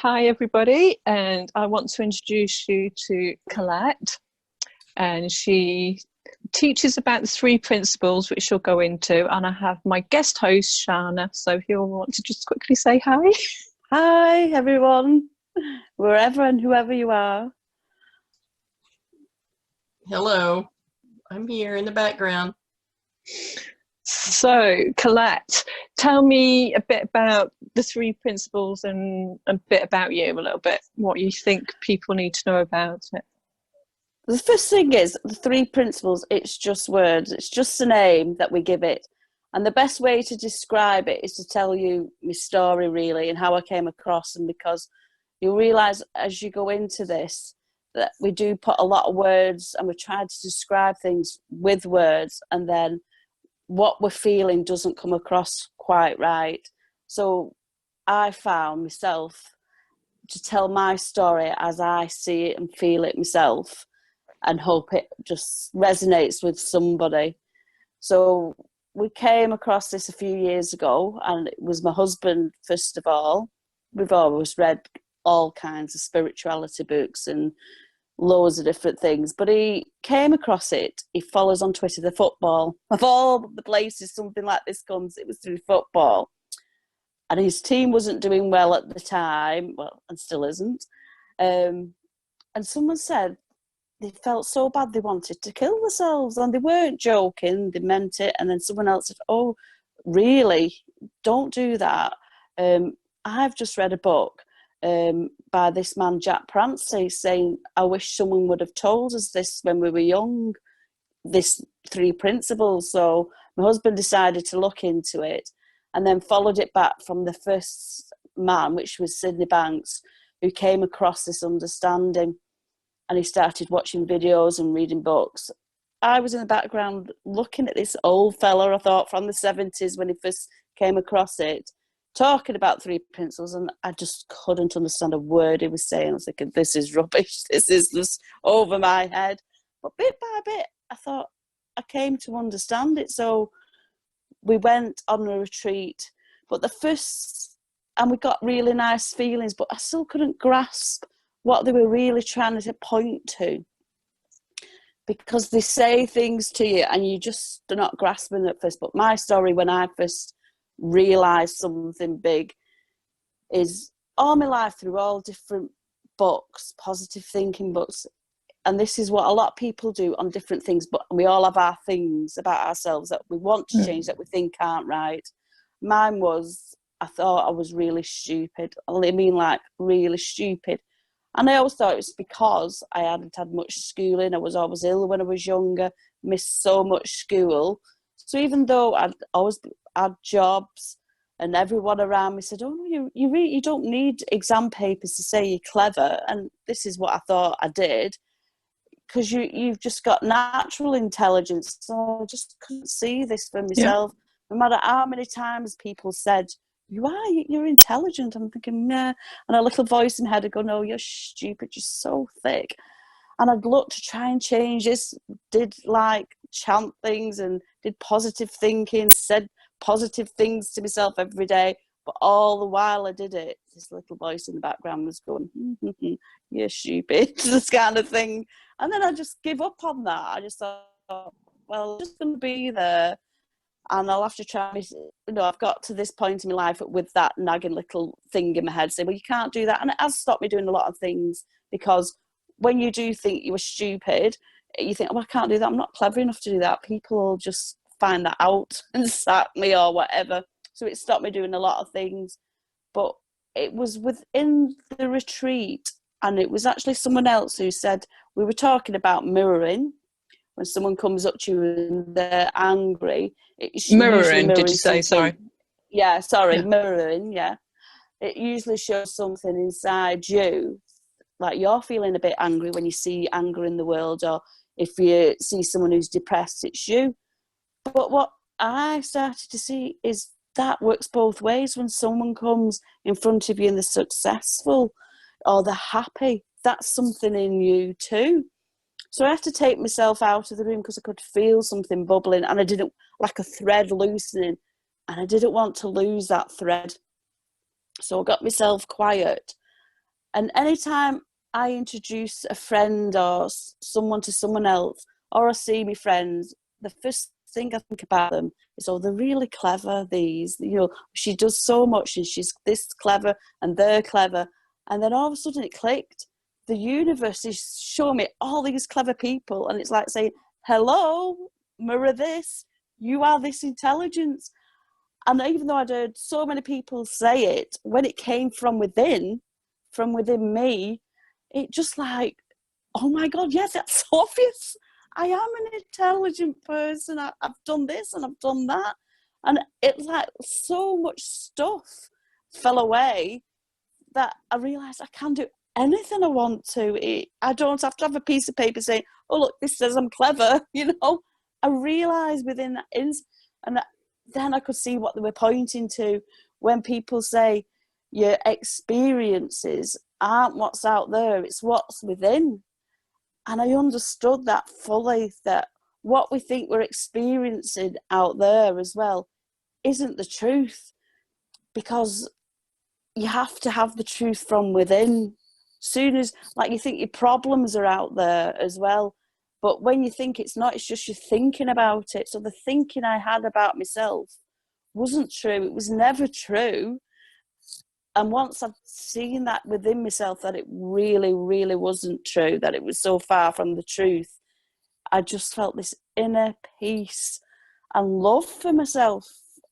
Hi, everybody, and I want to introduce you to Collette. And she teaches about the three principles, which she'll go into. And I have my guest host, Shana. So if you'll want to just quickly say hi. Hi, everyone, wherever and whoever you are. Hello, I'm here in the background. So, Collette, tell me a bit about the three principles and a bit about you, a little bit, what you think people need to know about it. The first thing is the three principles, it's just words. It's just a name that we give it. And the best way to describe it is to tell you my story, really, and how I came across. And because you'll realise as you go into this that we do put a lot of words and we try to describe things with words, and then what we're feeling doesn't come across quite right. So I found myself to tell my story as I see it and feel it myself, and hope it just resonates with somebody. So we came across this a few years ago, and it was my husband, first of all. We've always read all kinds of spirituality books and loads of different things, but he came across it. He follows on Twitter the football. Of all the places something like this comes, it was through football. And his team wasn't doing well at the time, well, and still isn't. And someone said they felt so bad they wanted to kill themselves, and they weren't joking, they meant it. And then someone else said, oh, really? Don't do that. I've just read a book by this man, Jack Prancey, saying, I wish someone would have told us this when we were young, this three principles. So my husband decided to look into it, and then followed it back from the first man, which was Sydney Banks, who came across this understanding. And he started watching videos and reading books. I was in the background looking at this old fella, I thought, from the 70s when he first came across it, talking about three principles, and I just couldn't understand a word he was saying. I was thinking, this is rubbish. This is just over my head. But bit by bit, I thought I came to understand it. So we went on a retreat, and we got really nice feelings, but I still couldn't grasp what they were really trying to point to, because they say things to you and you just are not grasping at first. But my story, when I first realised something big, is all my life through all different books, positive thinking books, and this is what a lot of people do on different things, but we all have our things about ourselves that we want to change, that we think aren't right. Mine was, I thought I was really stupid. I mean, like, really stupid. And I always thought it was because I hadn't had much schooling. I was always ill when I was younger, missed so much school. So even though I'd always had jobs, and everyone around me said, oh, you don't need exam papers to say you're clever. And this is what I thought I did, because you've just got natural intelligence. So I just couldn't see this for myself. Yeah. No matter how many times people said, you're intelligent. I'm thinking, nah. And a little voice in my head would go, no, you're stupid, you're so thick. And I'd look to try and change this, did like chant things and did positive thinking, said positive things to myself every day. But all the while I did it, this little voice in the background was going, you're stupid, this kind of thing. And then I just give up on that. I just thought, well, I'm just going to be there. And I'll have to try, I've got to this point in my life with that nagging little thing in my head saying, well, you can't do that. And it has stopped me doing a lot of things, because when you do think you were stupid, you think, oh, I can't do that. I'm not clever enough to do that. People will just find that out and sack me or whatever. So it stopped me doing a lot of things. But it was within the retreat, and it was actually someone else who said, we were talking about mirroring. When someone comes up to you and they're angry, it's mirroring, did you say? Sorry. Yeah, sorry, yeah. Mirroring, yeah. It usually shows something inside you, like you're feeling a bit angry when you see anger in the world, or if you see someone who's depressed, it's you. But what I started to see is that works both ways. When someone comes in front of you and they're successful or they're happy, that's something in you too. So I had to take myself out of the room because I could feel something bubbling, and I didn't, like a thread loosening, and I didn't want to lose that thread. So I got myself quiet, And anytime I introduce a friend or someone to someone else, or I see my friends, the first thing I think about them is, oh, they're really clever, these. You know, she does so much and she's this clever and they're clever. And then all of a sudden it clicked. The universe is showing me all these clever people. And it's like saying, hello, mirror this. You are this intelligence. And even though I'd heard so many people say it, when it came from within me, it just like, oh my God, yes, that's obvious. I am an intelligent person. I've done this and I've done that. And it's like so much stuff fell away that I realised I can do anything I want to. I don't have to have a piece of paper saying, oh, look, this says I'm clever, you know. I realised within that and then I could see what they were pointing to when people say your experiences aren't what's out there, it's what's within. And I understood that fully, that what we think we're experiencing out there as well isn't the truth, because you have to have the truth from within. Soon as, like, you think your problems are out there as well, but when you think it's not, it's just you're thinking about it. So the thinking I had about myself wasn't true. It was never true. And once I've seen that within myself, that it really, really wasn't true, that it was so far from the truth, I just felt this inner peace and love for myself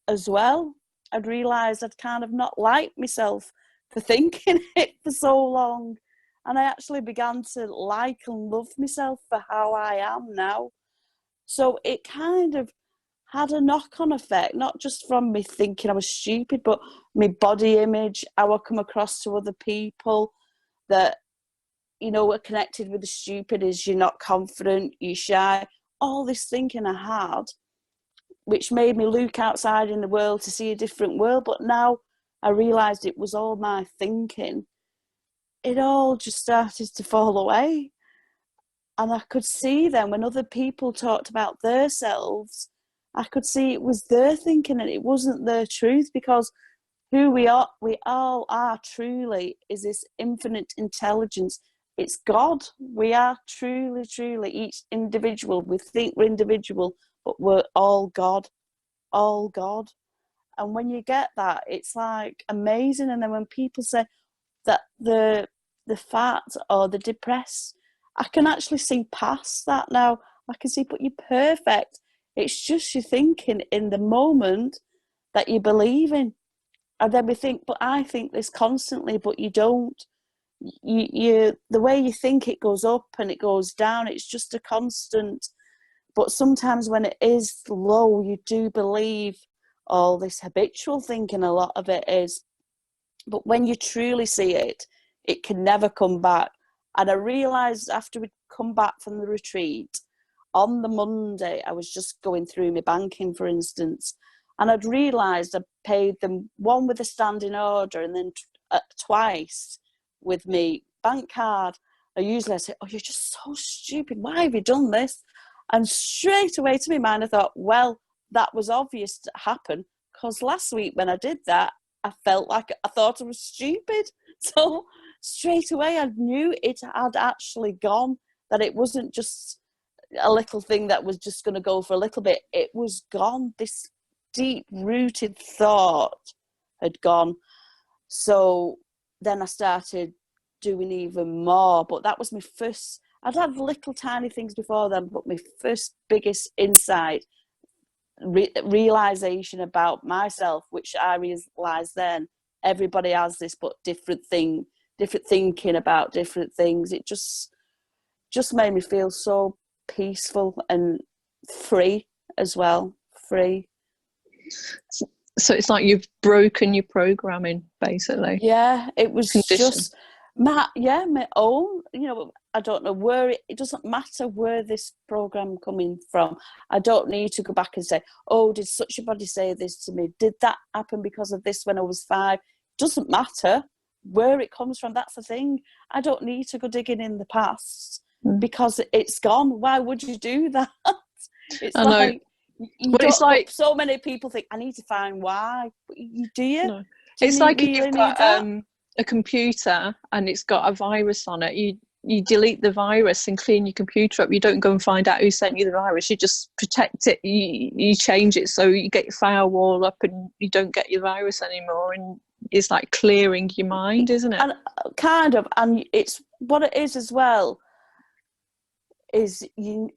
as well. I'd realised I'd kind of not liked myself for thinking it for so long. And I actually began to like and love myself for how I am now. So it kind of had a knock-on effect, not just from me thinking I was stupid, but my body image, how I come across to other people, that, you know, we're connected with the stupid is you're not confident, you're shy. All this thinking I had, which made me look outside in the world to see a different world. But now I realised it was all my thinking. It all just started to fall away. And I could see then when other people talked about their selves, I could see it was their thinking and it wasn't their truth, because who we all are truly is this infinite intelligence. It's God. We are truly, truly each individual. We think we're individual, but we're all God, all God. And when you get that, it's like amazing. And then when people say that the fat or the depressed, I can actually see past that now. I can see, but you're perfect. It's just you're thinking in the moment that you believe in. And then we think, but I think this constantly, but you don't. You the way you think, it goes up and it goes down. It's just a constant. But sometimes when it is low, you do believe all this habitual thinking, a lot of it is. But when you truly see it, it can never come back. And I realised after we'd come back from the retreat, on the Monday, I was just going through my banking, for instance, and I'd realised I paid them one with a standing order and then twice with me bank card. I usually say, oh, you're just so stupid. Why have you done this? And straight away to my mind, I thought, well, that was obvious to happen, because last week when I did that, I felt like I thought I was stupid. So straight away I knew it had actually gone, that it wasn't just a little thing that was just going to go for a little bit. It was gone. This deep-rooted thought had gone. So then I started doing even more. But that was my first. I'd had little tiny things before then, but my first biggest insight, realization about myself, which I realized then, everybody has this, but different thinking about different things. It just made me feel so peaceful and free as well. Free. So it's like you've broken your programming, basically. Yeah, it was Condition. just my own, you know. I don't know where it doesn't matter where this program coming from. I don't need to go back and say, oh, did such a body say this to me? Did that happen because of this when I was 5? Doesn't matter where it comes from. That's the thing. I don't need to go digging in the past because it's gone. Why would you do that? It's I like know. it's like so many people think I need to find why. But do you? No. Do It's you like really you've got need that? a computer and it's got a virus on it, you delete the virus and clean your computer up. You don't go and find out who sent you the virus. You just protect it. You change it so you get your firewall up and you don't get your virus anymore. And it's like clearing your mind, isn't it? And kind of, and it's what it is as well. Is you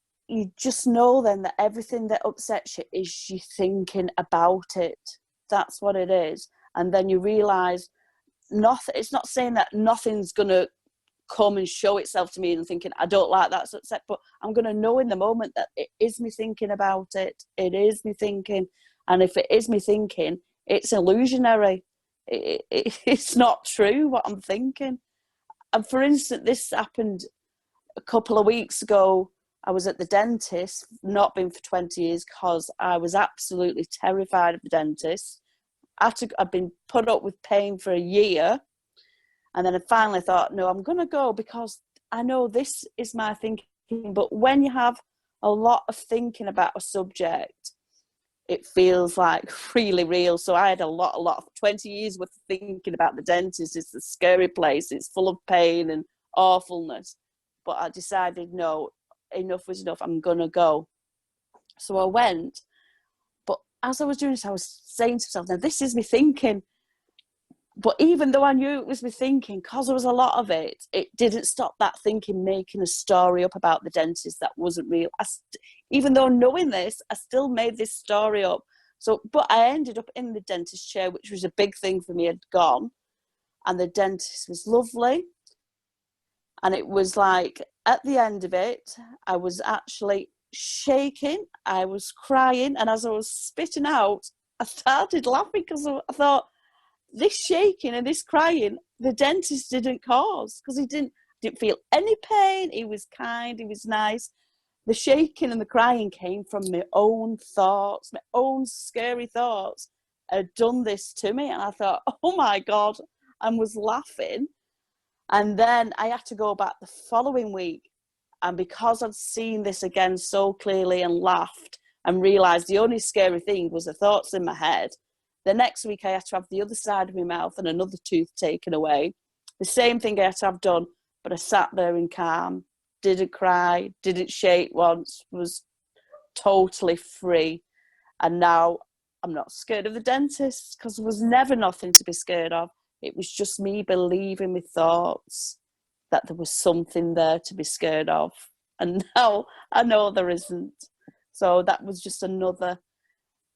just know then that everything that upsets you is you thinking about it. That's what it is. And then you realise nothing. It's not saying that nothing's gonna come and show itself to me and thinking I don't like that, so upset, but I'm going to know in the moment that it is me thinking about it. It is me thinking, and if it is me thinking, it's illusionary. It's not true what I'm thinking. And for instance, this happened a couple of weeks ago. I was at the dentist, not been for 20 years because I was absolutely terrified of the dentist. I've been put up with pain for a year. And then I finally thought, no, I'm going to go because I know this is my thinking. But when you have a lot of thinking about a subject, it feels like really real. So I had a lot of 20 years worth of thinking about the dentist. It's a scary place. It's full of pain and awfulness. But I decided, no, enough was enough. I'm going to go. So I went. But as I was doing this, I was saying to myself, now this is me thinking. But even though I knew it was me thinking, because there was a lot of it, it didn't stop that thinking making a story up about the dentist that wasn't real. Even though knowing this, I still made this story up. So, but I ended up in the dentist chair, which was a big thing for me. I'd gone, and the dentist was lovely. And it was like, at the end of it, I was actually shaking. I was crying. And as I was spitting out, I started laughing because I thought, this shaking and this crying, the dentist didn't cause, because he didn't feel any pain. He was kind, he was nice. The shaking and the crying came from my own thoughts, my own scary thoughts had done this to me. And I thought, oh my God, and was laughing. And then I had to go back the following week. And because I'd seen this again so clearly and laughed and realised the only scary thing was the thoughts in my head, the next week I had to have the other side of my mouth and another tooth taken away. The same thing I had to have done, but I sat there in calm, didn't cry, didn't shake once, was totally free. And now I'm not scared of the dentist because there was never nothing to be scared of. It was just me believing my thoughts that there was something there to be scared of. And now I know there isn't. So that was just another.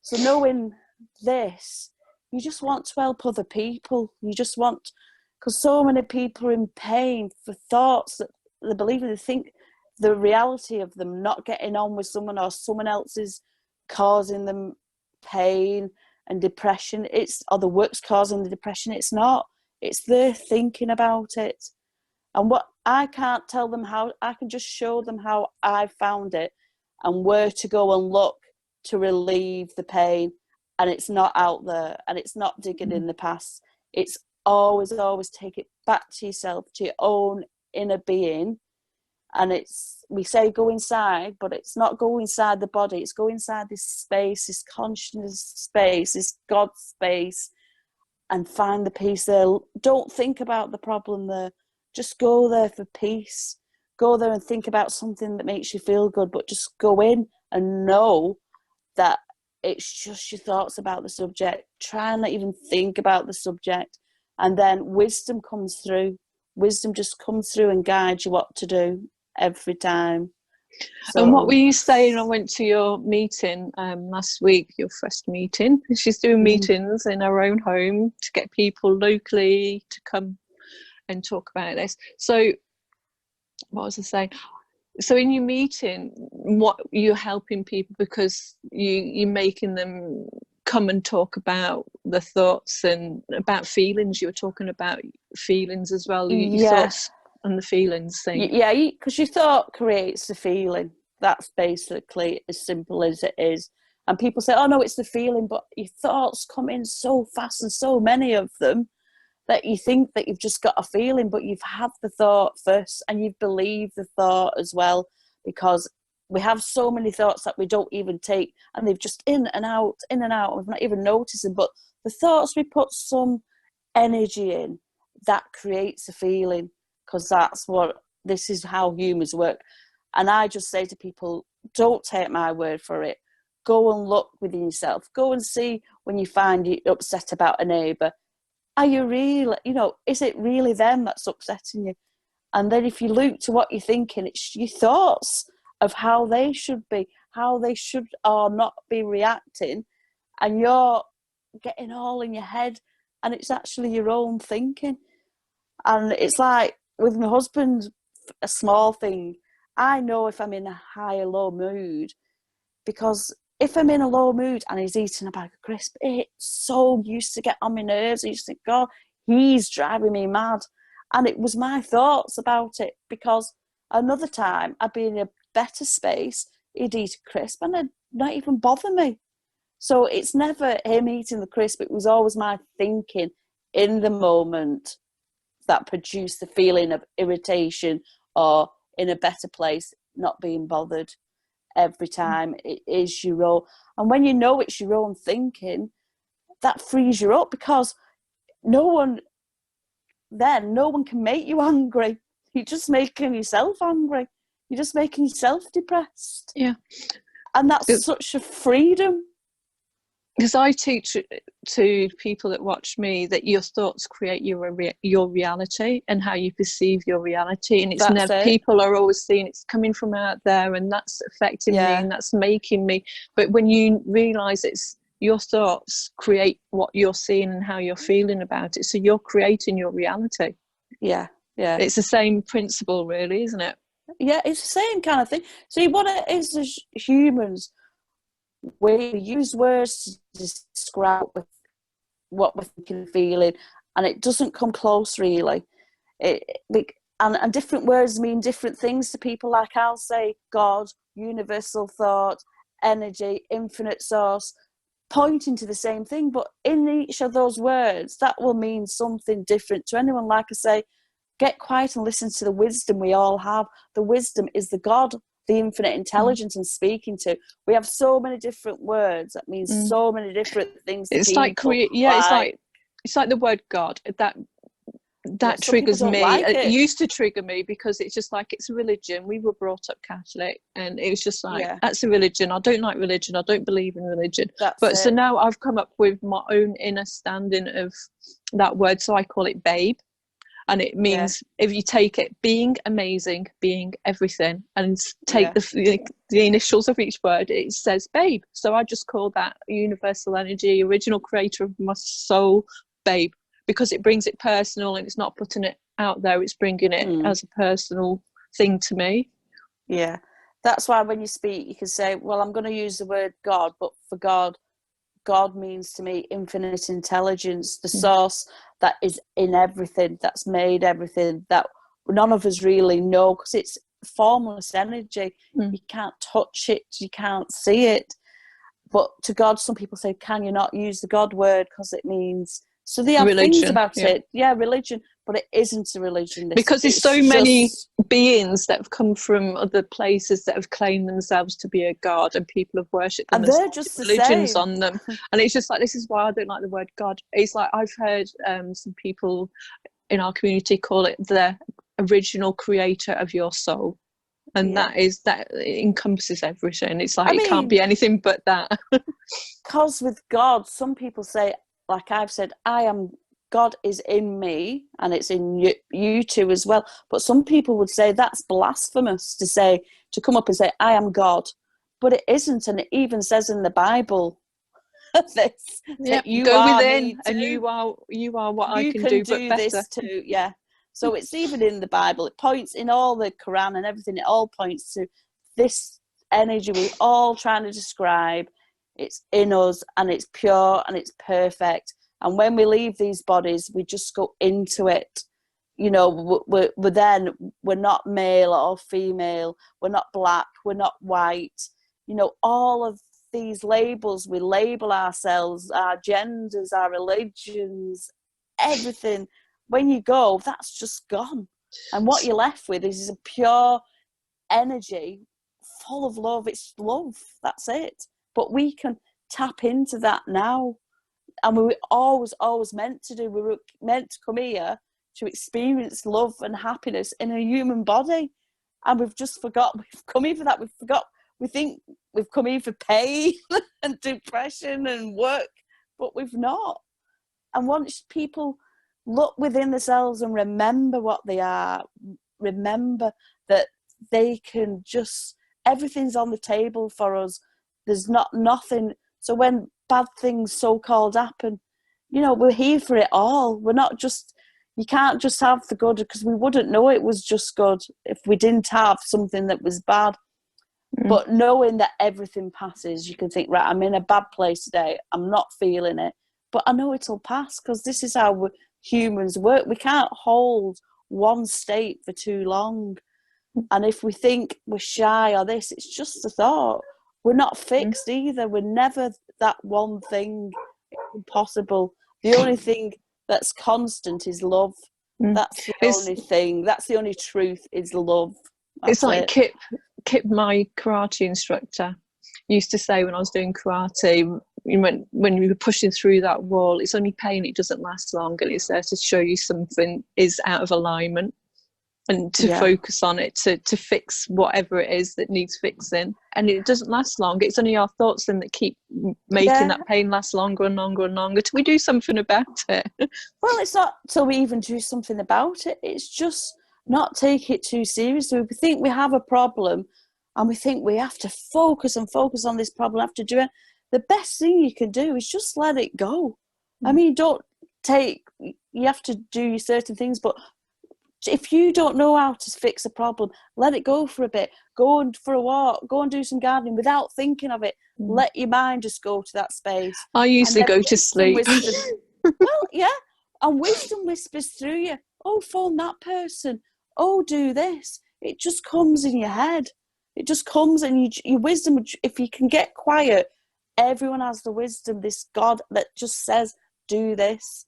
So knowing this, you just want to help other people. You just want, because so many people are in pain for thoughts that they believe in. They think the reality of them not getting on with someone or someone else is causing them pain and depression. Or the work's causing the depression. It's not. It's their thinking about it. And what I can't tell them how, I can just show them how I found it and where to go and look to relieve the pain. And it's not out there, and it's not digging in the past. It's always take it back to yourself, to your own inner being. And we say go inside, but it's not go inside the body. It's go inside this space, this consciousness space, this God space, and find the peace there. Don't think about the problem there. Just go there for peace. Go there and think about something that makes you feel good, but just go in and know that it's just your thoughts about the subject. Try and not even think about the subject. And then wisdom comes through. Wisdom just comes through and guides you what to do every time. So, and what were you saying? I went to your meeting last week, your first meeting. She's doing meetings in her own home to get people locally to come and talk about this. So what was I saying? So in your meeting, what you're helping people because you're making them come and talk about the thoughts and about feelings. You were talking about feelings as well. Your thoughts and the feelings thing. Yeah, because your thought creates the feeling. That's basically as simple as it is. And people say, oh no, it's the feeling, but your thoughts come in so fast and so many of them that you think that you've just got a feeling, but you've had the thought first and you've believed the thought as well, because we have so many thoughts that we don't even take, and they've just in and out, and we've not even noticed them. But the thoughts we put some energy in, that creates a feeling, because this is how humans work. And I just say to people, don't take my word for it. Go and look within yourself. Go and see when you find you're upset about a neighbour. Are you really, is it really them that's upsetting you? And then if you look to what you're thinking, it's your thoughts of how they should be, how they should or not be reacting. And you're getting all in your head, and it's actually your own thinking. And it's like with my husband, a small thing, I know if I'm in a high or low mood, because if I'm in a low mood and he's eating a bag of crisps, it's so used to get on my nerves. I used to think, God, he's driving me mad. And it was my thoughts about it, because another time I'd be in a better space, he'd eat a crisp and it'd not even bother me. So it's never him eating the crisp, it was always my thinking in the moment that produced the feeling of irritation, or in a better place, not being bothered. Every time it is your own. And when you know it's your own thinking, that frees you up, because no one can make you angry. You're just making yourself angry. You're just making yourself depressed. Yeah. And that's such a freedom. Because I teach to people that watch me that your thoughts create your reality, and how you perceive your reality. And it's never, people are always seeing it's coming from out there, and that's affecting me, and that's making me. But when you realise it's your thoughts create what you're seeing and how you're feeling about it, so you're creating your reality. Yeah. It's the same principle, really, isn't it? Yeah, it's the same kind of thing. See, what it is as humans, we use words to describe what we're thinking and feeling, and it doesn't come close, really. And different words mean different things to people. Like I'll say God, universal thought, energy, infinite source, pointing to the same thing, but in each of those words, that will mean something different to anyone. Like I say, get quiet and listen to the wisdom we all have. The wisdom is the God, the infinite intelligence, and speaking to. We have so many different words that mean so many different things to it's people. It's like the word God. That triggers me. Like it used to trigger me, because it's just like, it's a religion. We were brought up Catholic, and it was just like, that's a religion. I don't like religion. I don't believe in religion. So now I've come up with my own understanding of that word. So I call it babe. And it means, if you take it, being amazing, being everything, and take the initials of each word, it says babe. So I just call that universal energy, original creator of my soul, babe, because it brings it personal, and it's not putting it out there, it's bringing it as a personal thing to me. Yeah. That's why when you speak, you can say, well, I'm going to use the word God, but for God means to me infinite intelligence, the source that is in everything, that's made everything, that none of us really know, because it's formless energy. You can't touch it, you can't see it. But to God, some people say, can you not use the God word, because it means... So they have religion, things about it. Yeah, religion, but it isn't a religion. Because there's so many beings that have come from other places that have claimed themselves to be a god, and people have worshipped them, and they're just religions on them. And it's just like, this is why I don't like the word God. It's like, I've heard some people in our community call it the original creator of your soul. And that encompasses everything. It's like, it can't be anything but that. Because with God, some people say, like I've said, God is in me, and it's in you too as well. But some people would say that's blasphemous to come up and say, I am God. But it isn't, and it even says in the Bible that you go are within, and you are what I can do, but better. This too, yeah. So it's even in the Bible. It points in all the Quran and everything. It all points to this energy we're all trying to describe. It's in us, and it's pure, and it's perfect. And when we leave these bodies, we just go into it. We're not male or female. We're not black. We're not white. All of these labels, we label ourselves, our genders, our religions, everything. When you go, that's just gone. And what you're left with is a pure energy full of love. It's love. That's it. But we can tap into that now. And we were always meant to do. We were meant to come here to experience love and happiness in a human body. And we've just forgot, we've come here for that. We think we've come here for pain and depression and work, but we've not. And once people look within themselves and remember what they are, remember that they can just, everything's on the table for us. There's nothing. So when bad things so-called happen, you know, we're here for it all. We're not just, you can't just have the good, because we wouldn't know it was just good if we didn't have something that was bad. But knowing that everything passes, you can think, right, I'm in a bad place today. I'm not feeling it. But I know it'll pass, because this is how humans work. We can't hold one state for too long. And if we think we're shy or this, it's just a thought. We're not fixed either. We're never that one thing. It's impossible. The only thing that's constant is love. That's the only thing. That's the only truth, is love. It's like Kip, my karate instructor, used to say when I was doing karate, when you were pushing through that wall, it's only pain, it doesn't last long, and it's there to show you something is out of alignment, and to focus on it, to fix whatever it is that needs fixing. And it doesn't last long. It's only our thoughts then that keep making that pain last longer and longer and longer till we do something about it. Well, it's not till we even do something about it. It's just not take it too seriously. We think we have a problem and we think we have to focus on this problem, have to do it. The best thing you can do is just let it go. I mean, you have to do certain things, but if you don't know how to fix a problem, let it go for a bit. Go for a walk, go and do some gardening without thinking of it. Let your mind just go to that space. I usually go to sleep. Well, yeah, and wisdom whispers through you. Oh, phone that person. Oh, do this. It just comes in your head. It just comes, and your wisdom, if you can get quiet, everyone has the wisdom, this God that just says, do this.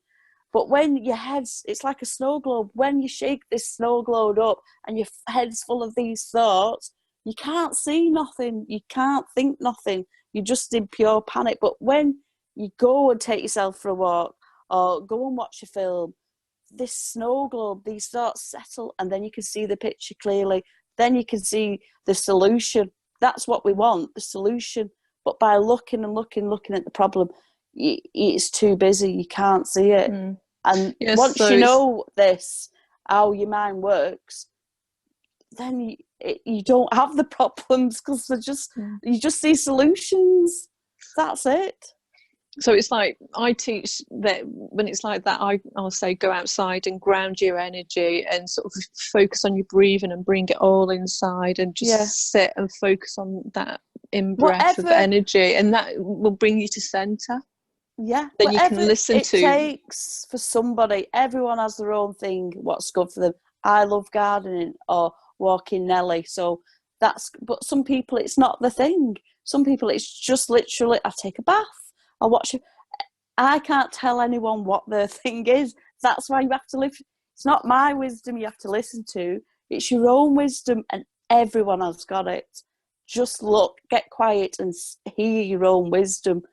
But when your head's, it's like a snow globe. When you shake this snow globe up and your head's full of these thoughts, you can't see nothing. You can't think nothing. You're just in pure panic. But when you go and take yourself for a walk or go and watch a film, this snow globe, these thoughts settle, and then you can see the picture clearly. Then you can see the solution. That's what we want, the solution. But by looking at the problem, it's too busy. You can't see it. And once you know this, how your mind works, then you don't have the problems, because you just see solutions. That's it. So it's like, I teach that when it's like that, I'll say go outside and ground your energy and sort of focus on your breathing and bring it all inside, and just sit and focus on that in-breath of energy, and that will bring you to centre. Yeah, then you can listen to. It takes for somebody. Everyone has their own thing. What's good for them. I love gardening or walking Nelly. So but some people it's not the thing. Some people it's just literally I take a bath. I watch it. I can't tell anyone what their thing is. That's why you have to live. It's not my wisdom you have to listen to. It's your own wisdom, and everyone has got it. Just look, get quiet, and hear your own wisdom.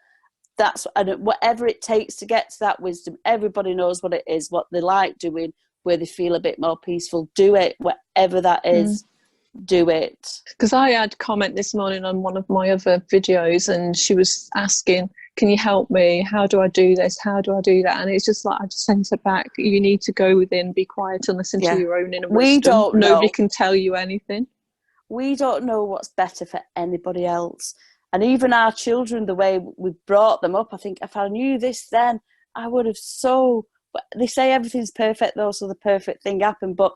And whatever it takes to get to that wisdom, everybody knows what it is, what they like doing, where they feel a bit more peaceful. Do it, whatever that is. Do it. Because I had comment this morning on one of my other videos, and she was asking, can you help me? How do I do this? How do I do that? And it's just like, I just sent it back. You need to go within, be quiet, and listen to your own inner wisdom. Nobody can tell you anything. We don't know what's better for anybody else. And even our children, the way we brought them up, I think if I knew this then, I would have but they say everything's perfect though, so the perfect thing happened. But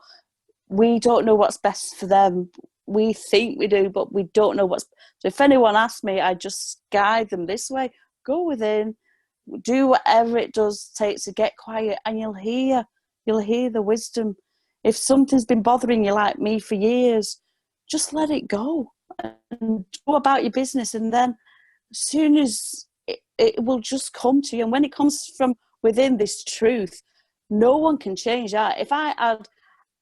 we don't know what's best for them. We think we do, but we don't know so if anyone asks me, I just guide them this way. Go within, do whatever it takes to get quiet, and you'll hear the wisdom. If something's been bothering you like me for years, just let it go and go about your business, and then as soon as it will just come to you. And when it comes from within, this truth, no one can change that. If I had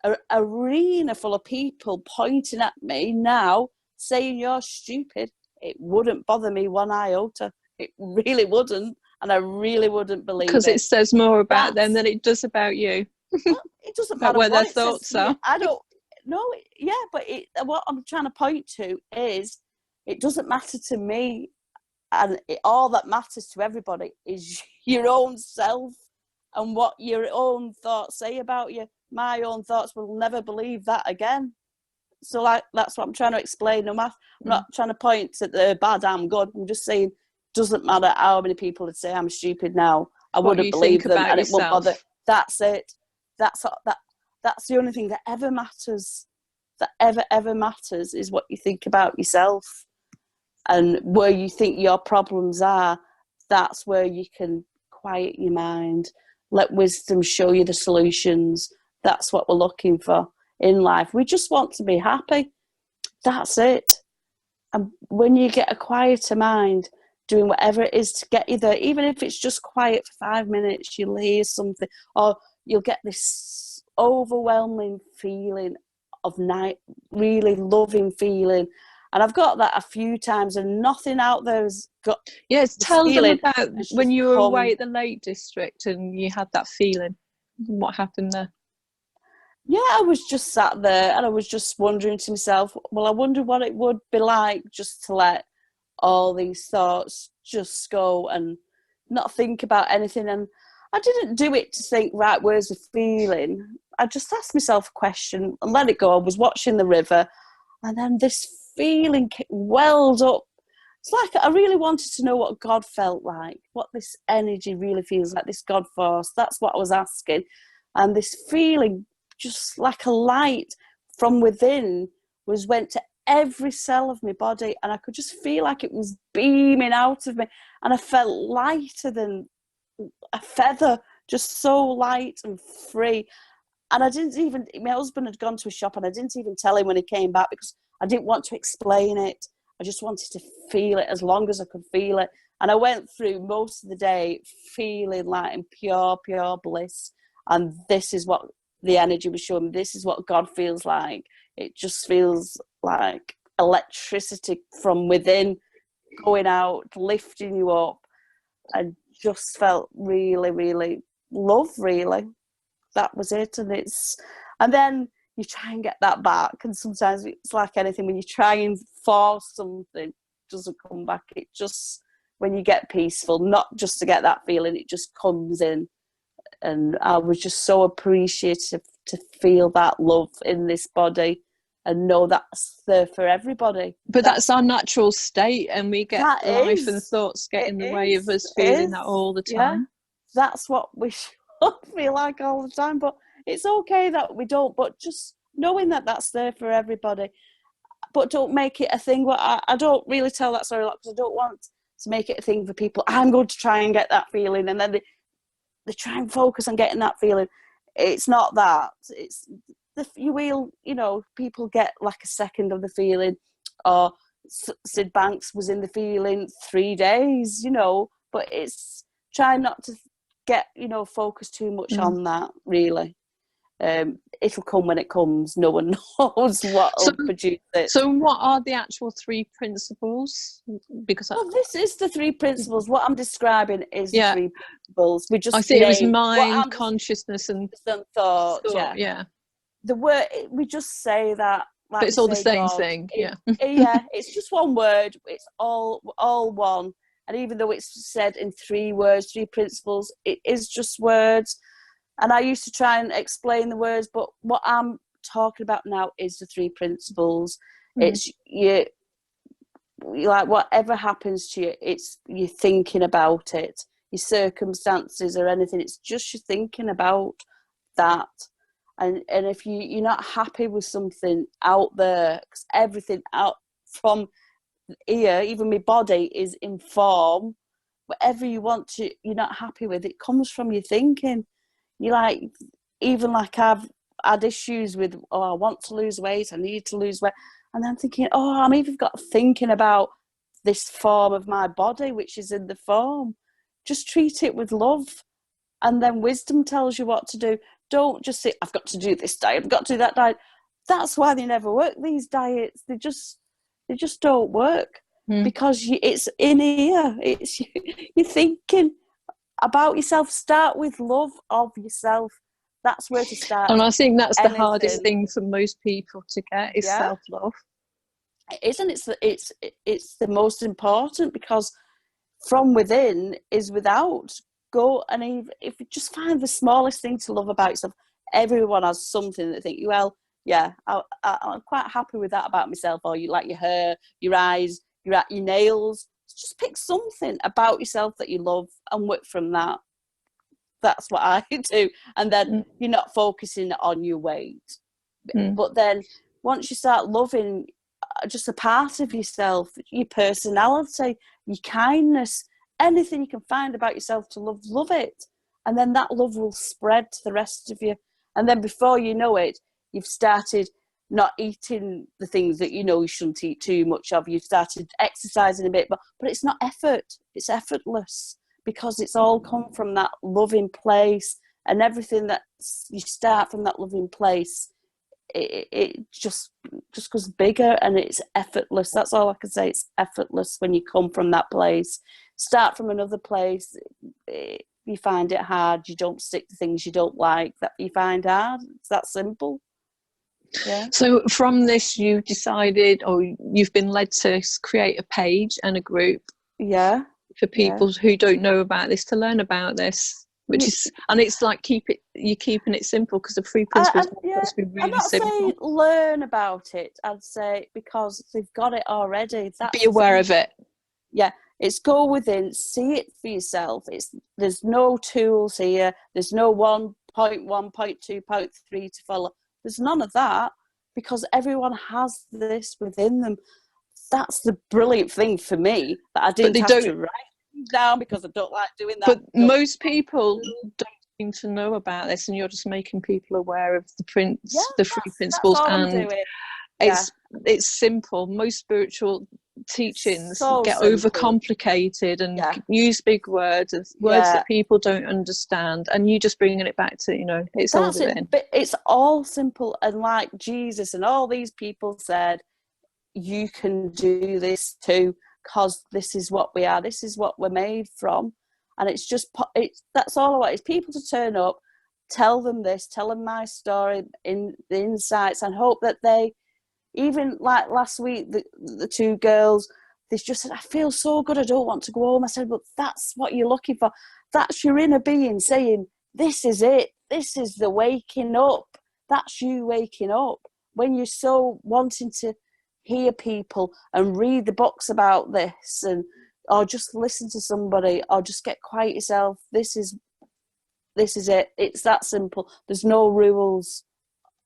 an arena full of people pointing at me now saying you're stupid, it wouldn't bother me one iota. It really wouldn't, and I really wouldn't believe it. Because it says more about them than it does about you. Well, it doesn't About matter where what their it says thoughts to me. are. I don't know. Yeah, but what I'm trying to point to is it doesn't matter to me, and all that matters to everybody is your own self and what your own thoughts say about you. My own thoughts will never believe that again. So like that's what I'm trying to explain. No matter, I'm not trying to point to the bad, I'm good. I'm just saying, doesn't matter how many people would say I'm stupid now. I What wouldn't you believe think them, about and it won't yourself. bother. That's it. That's the only thing that ever matters. That ever matters is what you think about yourself, and where you think your problems are. That's where you can quiet your mind. Let wisdom show you the solutions. That's what we're looking for in life. We just want to be happy. That's it. And when you get a quieter mind, doing whatever it is to get you there, even if it's just quiet for 5 minutes, you'll hear something, or you'll get this overwhelming feeling of night, really loving feeling. And I've got that a few times, and nothing out there has got. Yes, tell them feeling about has when just you were come. away at the Lake District and you had that feeling. What happened there? Yeah, I was just sat there and I was just wondering to myself, well, I wonder what it would be like just to let all these thoughts just go and not think about anything. And I didn't do it to think, right, where's the feeling? I just asked myself a question and let it go. I was watching the river, and then this feeling welled up. It's like I really wanted to know what God felt like, what this energy really feels like, this God force. That's what I was asking. And this feeling, just like a light from within, went to every cell of my body, and I could just feel like it was beaming out of me, and I felt lighter than a feather, just so light and free. And I didn't even, my husband had gone to a shop and I didn't even tell him when he came back because I didn't want to explain it. I just wanted to feel it as long as I could feel it. And I went through most of the day feeling like in pure bliss. And this is what the energy was showing me. This is what God feels like. It just feels like electricity from within going out, lifting you up. I just felt really, really love, really. That was it. And then you try and get that back, and sometimes it's like anything, when you try and force something, it doesn't come back. It just, when you get peaceful, not just to get that feeling, it just comes in. And I was just so appreciative to feel that love in this body and know that's there for everybody. But that's our natural state, and we get life and thoughts get in the way of us feeling that all the time. Yeah, that's what we should feel like all the time. But it's okay that we don't. But just knowing that that's there for everybody. But don't make it a thing. What I don't really tell that story a lot because I don't want to make it a thing for people. I'm going to try and get that feeling, and then they try and focus on getting that feeling. It's not that. It's you will, people get like a second of the feeling. Or Sid Banks was in the feeling 3 days, but it's trying not to get, focus too much on that, really. It'll come when it comes. No one knows what will produce it. So what are the actual 3 principles? Because this is the 3 principles. What I'm describing is the 3 principles. We just I see it was mind, consciousness, and thought. Yeah. The word, we just say that. Like but it's all the same God, thing. Yeah. It's just one word. It's all one. And even though it's said in 3 words, 3 principles, it is just words. And I used to try and explain the words, but what I'm talking about now is the 3 principles. It's you, like whatever happens to you, it's you thinking about it, your circumstances or anything. It's just you thinking about that. And if you're not happy with something out there, because everything out from here, even my body is in form, whatever you're not happy with, it comes from your thinking. You even I've had issues with, I want to lose weight, I need to lose weight. And I'm thinking, I'm even got thinking about this form of my body, which is in the form. Just treat it with love. And then wisdom tells you what to do. Don't just say, I've got to do this diet, I've got to do that diet. That's why they never work, these diets. They just don't work because it's in here. It's you're thinking about yourself. Start with love of yourself That's where to start. And I think that's the anything. hardest thing for most people to get is self-love. Isn't it? It's the most important, because from within is without. Go and if you just find the smallest thing to love about yourself. Everyone has something that think, well, yeah, I'm quite happy with that about myself. Or you like your hair, your eyes, your nails. Just pick something about yourself that you love and work from that. That's what I do. And then you're not focusing on your weight. But then once you start loving just a part of yourself, your personality, your kindness, anything you can find about yourself to love it. And then that love will spread to the rest of you. And then before you know it, you've started not eating the things that you know you shouldn't eat too much of. You've started exercising a bit, but it's not effort. It's effortless, because it's all come from that loving place, and everything that you start from that loving place, it just goes bigger, and it's effortless. That's all I can say. It's effortless when you come from that place. Start from another place, you find it hard. You don't stick to things you don't like that you find hard. It's that simple. Yeah. So from this, you decided, or you've been led to create a page and a group. Yeah. For people who don't know about this, to learn about this, which is, and it's like you're keeping it simple, because the free principles are supposed to be really I'm not simple. saying learn about it. I'd say because they've got it already. Be aware of it. Yeah, it's go within, see it for yourself. There's no tools here. There's no 1.1, 0.2, 0.3 to follow. There's none of that, because everyone has this within them. That's the brilliant thing for me, that I didn't have to write it down, because I don't like doing that. But most people don't seem to know about this, and you're just making people aware of the free principles. That's all and I'm doing. It's simple. Most spiritual teachings get simple. overcomplicated and use big words that people don't understand, and you just bringing it back to, it's all within. But it's all simple, and like Jesus and all these people said, you can do this too, because this is what we are. This is what we're made from. And it's just, that's all I want, is people to turn up, tell them my story, in the insights, and hope that they, even like last week, the two girls, they just said, I feel so good, I don't want to go home. I said, but that's what you're looking for. That's your inner being saying, this is it. This is the waking up. That's you waking up. When you're so wanting to hear people and read the books about this, or just listen to somebody, or just get quiet yourself. This is it. It's that simple. There's no rules.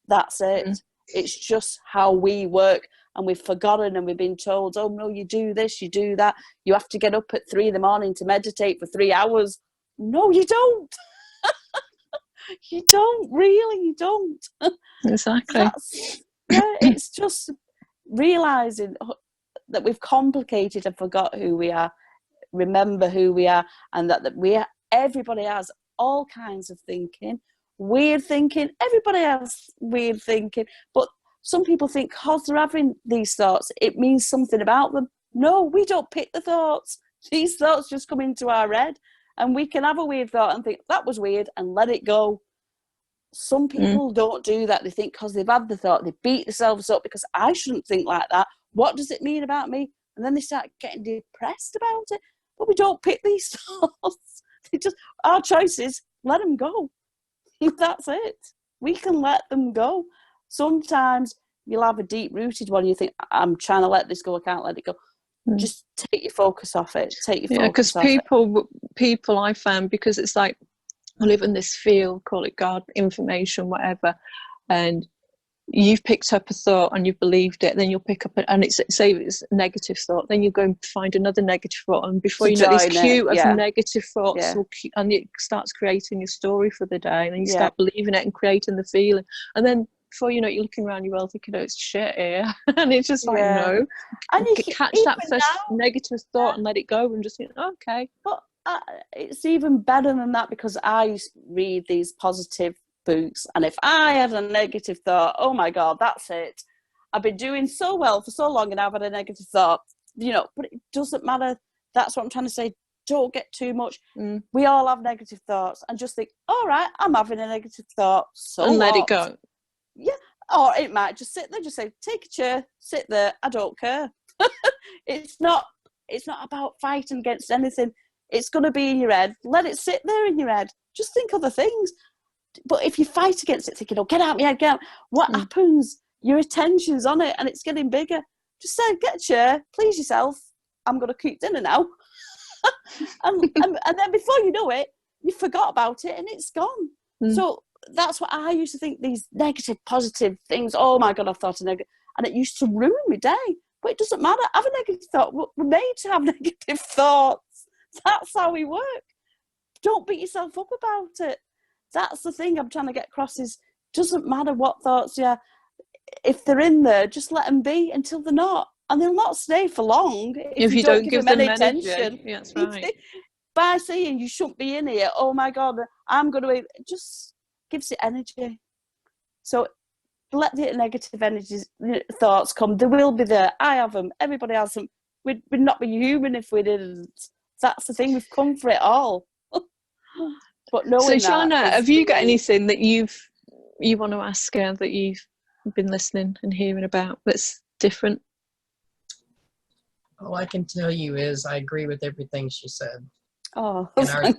That's it. It's just how we work, and we've forgotten, and we've been told, oh no, you do this, you do that. You have to get up at 3 a.m. to meditate for 3 hours. No, you don't. You don't, really, you don't. Exactly. It's just realising that we've complicated and forgot who we are. Remember who we are, and that everybody has all kinds of thinking, weird thinking. Everybody has weird thinking, but some people think because they're having these thoughts, it means something about them. No, we don't pick the thoughts. These thoughts just come into our head, and we can have a weird thought and think that was weird and let it go. Some people don't do that. They think because they've had the thought, they beat themselves up because I shouldn't think like that. What does it mean about me? And then they start getting depressed about it. But we don't pick these thoughts. Our choices, let them go. That's it. We can let them go. Sometimes you'll have a deep-rooted one. You think, I'm trying to let this go. I can't let it go. Just take your focus off it. Because people I found, because it's like, I live in this field, call it God, information, whatever, and you've picked up a thought and you've believed it, then you'll pick up and it's a negative thought, then you go and find another negative thought, and before you know this queue of negative thoughts and it starts creating your story for the day, and then you start believing it and creating the feeling, and then before you know it, you're looking around your world thinking, oh, it's shit here. And it's just like, no, and you catch that first negative thought and let it go and just think, okay. But it's even better than that, because I read these positive books, and if I had a negative thought, oh my God, that's it. I've been doing so well for so long and I've had a negative thought, but it doesn't matter. That's what I'm trying to say. don't get too much. We all have negative thoughts, and just think, all right, I'm having a negative thought, so and let it what? go. Yeah. Or it might just sit there, just say, take a chair, sit there, I don't care. It's not about fighting against anything. It's going to be in your head. Let it sit there in your head. Just think other things. But if you fight against it, thinking, oh, get out of my head, get out, what happens? Your attention's on it and it's getting bigger. Just say, get a chair, please yourself. I'm going to cook dinner now. and then before you know it, you forgot about it and it's gone. So that's what I used to think, these negative, positive things. Oh my God, I've thought of negative. And it used to ruin my day. But it doesn't matter. Have a negative thought. We're made to have negative thoughts. That's how we work. Don't beat yourself up about it. That's the thing I'm trying to get across is, doesn't matter what thoughts you have. If they're in there, just let them be until they're not. And they'll not stay for long if you don't give them any attention. Yeah, that's right. By saying you shouldn't be in here, oh my God, I'm going to... It just gives it energy. So let the negative energies, thoughts come. They will be there. I have them. Everybody has them. We'd not be human if we didn't. That's the thing. We've come for it all. But knowing so, Shana, that have you got anything that you want to ask her that you've been listening and hearing about that's different? All I can tell you is I agree with everything she said. Oh, and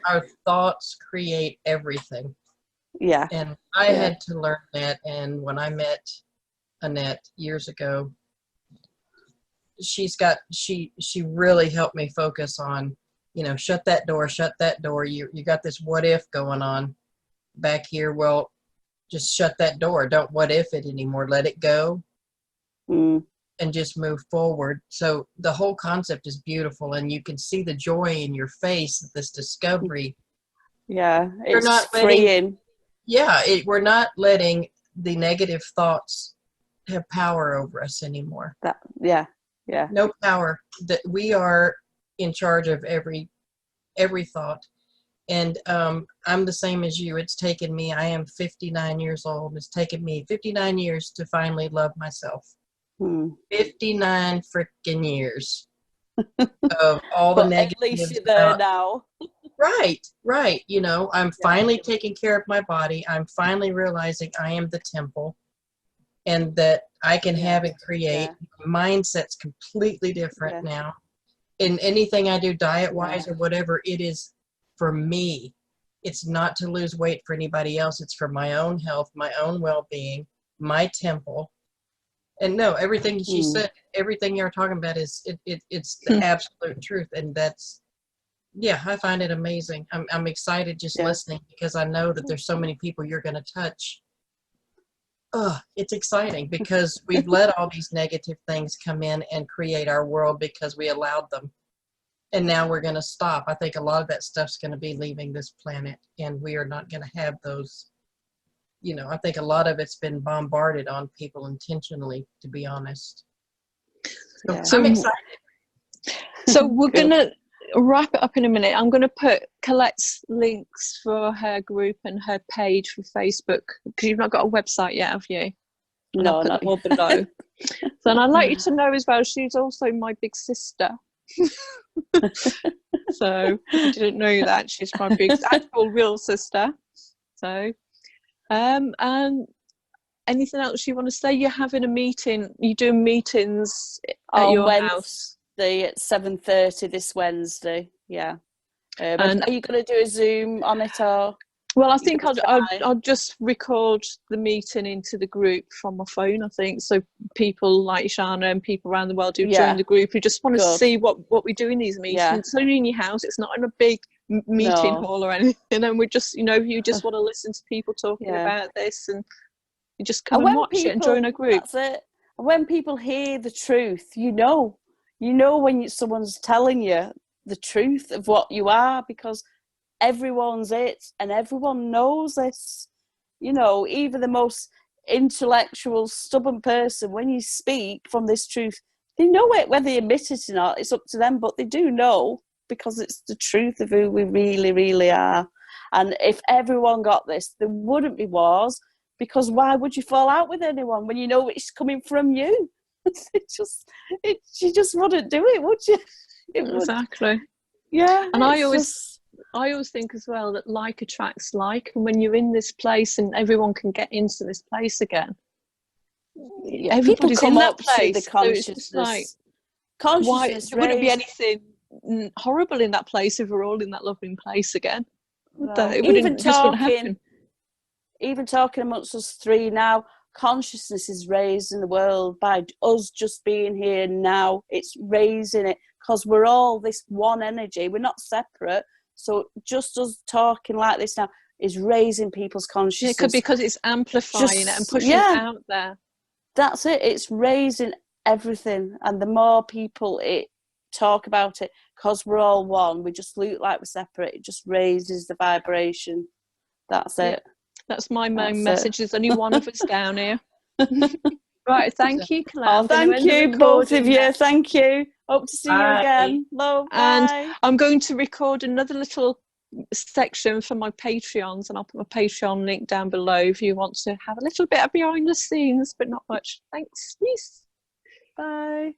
our thoughts create everything. Yeah. And I had to learn that. And when I met Annette years ago, she really helped me focus on, shut that door. You got this what if going on back here. Well, just shut that door. Don't what if it anymore. Let it go and just move forward. So the whole concept is beautiful, and you can see the joy in your face of this discovery. Yeah, it's freeing. We're not letting the negative thoughts have power over us anymore. No power. That we are in charge of every thought. And I'm the same as you. It's taken me, I am 59 years old. It's taken me 59 years to finally love myself. 59 freaking years of all the negatives. At least you're there now. Right. I'm finally taking care of my body. I'm finally realizing I am the temple and that I can have and create. Mindset's completely different now. In anything I do diet-wise or whatever, it is for me. It's not to lose weight for anybody else. It's for my own health, my own well-being, my temple. And no, everything she said, everything you're talking about it's the absolute truth. And that's, I find it amazing. I'm excited just listening because I know that there's so many people you're going to touch. It's exciting because we've let all these negative things come in and create our world because we allowed them. And now we're going to stop. I think a lot of that stuff's going to be leaving this planet, and we are not going to have those. I think a lot of it's been bombarded on people intentionally, to be honest. So I'm excited. So we're going to wrap it up in a minute. I'm going to put Colette's links for her group and her page for Facebook, because you've not got a website yet, have you? No, not all below. So, and I'd like you to know as well, she's also my big sister. So I didn't know that she's my big actual real sister. So and anything else you want to say? You're having a meeting, you're doing meetings at your house at 7:30 this Wednesday. And are you going to do a Zoom on it, or? Well, I think I'll just record the meeting into the group from my phone, I think, so people like Shana and people around the world who join the group who just want to see what we do in these meetings. It's only in your house. It's not in a big meeting hall or anything. And we just, if you just want to listen to people talking about this, and you just come and watch it and join a group. That's it. And when people hear the truth, you know when someone's telling you the truth of what you are, because everyone's it and everyone knows this. Even the most intellectual, stubborn person, when you speak from this truth, they know it. Whether they admit it or not, it's up to them, but they do know, because it's the truth of who we really, really are. And if everyone got this, there wouldn't be wars, because why would you fall out with anyone when you know it's coming from you? You just wouldn't do it, would you? Exactly. Yeah. And I it's always just- I always think as well that like attracts like, and when you're in this place and everyone can get into this place again, yeah, people everybody's in come that up to the place. So it's just like, why consciousness there wouldn't be raised. anything horrible in that place if we're all in that loving place again. No. It wouldn't happen. Even talking amongst us three now, consciousness is raised in the world by us just being here now. It's raising it because we're all this one energy. We're not separate. So just us talking like this now is raising people's consciousness. Yeah, because it's amplifying it and pushing it out there. That's it. It's raising everything. And the more people talk about it, because we're all one, we just look like we're separate. It just raises the vibration. That's it. That's my main message. There's only one of us down here. Right, thank you, Collette. Oh, thank you, both of you. Thank you. Hope to see you again. Love, and bye. I'm going to record another little section for my Patreons, and I'll put my Patreon link down below if you want to have a little bit of behind the scenes, but not much. Thanks. Peace. Bye.